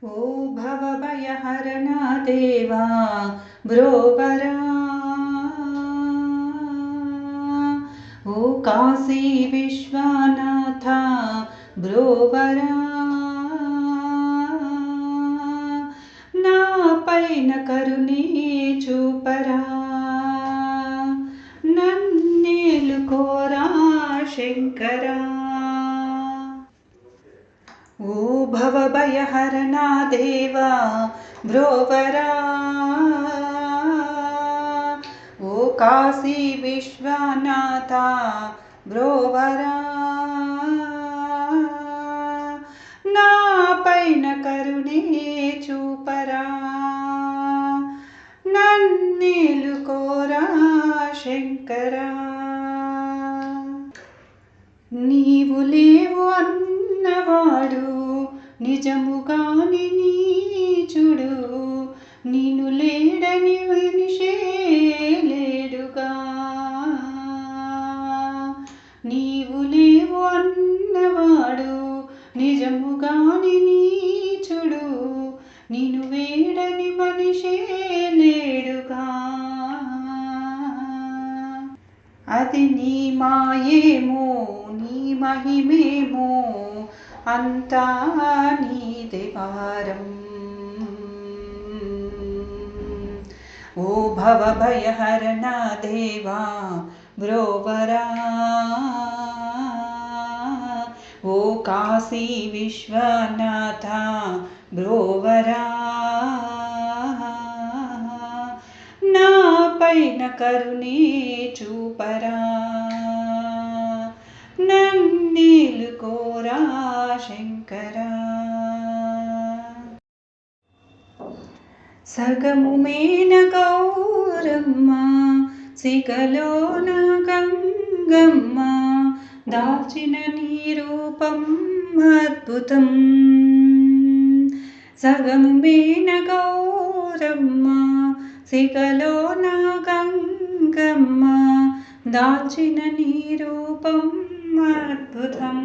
ఓ భవభయహరణ దేవా బ్రోవరా, ఓ కాశీ విశ్వనాథ బ్రోవరా, నా పైన కరుణే చూపరా, నన్నేలుకోరా శంకరా. ఓ భవభయహరణ దేవా బ్రోవరా, ఓ కాశీ విశ్వనాథ బ్రోవరా, నా పైన కరుణే చూపరా, నన్నేలుకోరా శంకరా. నీవు లేవు అన్నవాడు నిజముగాని నీచుడు, నిన్ను లేడని మనిషే లేడుగా. నీవు లేవు అన్నవాడు నిజముగాని నీచుడు, నిన్ను వేడని మనిషే లేడుగా. అది నీ మాయేమో నీ మహిమేమో అంతా నీదే భారం. ఓ భవభయహరణ దేవా బ్రోవరా, ఓ కాశీ విశ్వనాథ బ్రోవరా, నా పైన కరుణే చూపరా, నన్నేలుకోరా శంకరా. సగము మేన గౌరమ్మ సిగలోన గంగమ్మ, దాచిన నీ రూపం అద్భుతం. సగము మేన గౌరమ్మ సిగలోన గంగమ్మ, దాచిన నీ రూపం అద్భుతం.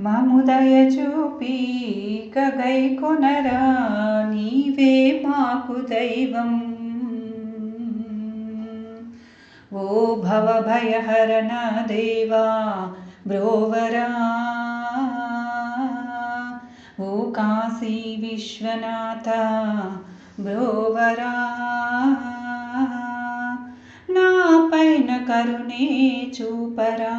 మముదయ చూపి కగై కొనరా, నీవే మాకు దైవం. ఓ భవభయహరణ దేవా బ్రోవరా, ఓ కాశీ విశ్వనాథ బ్రోవరా, నా పైన కరుణే చూపరా,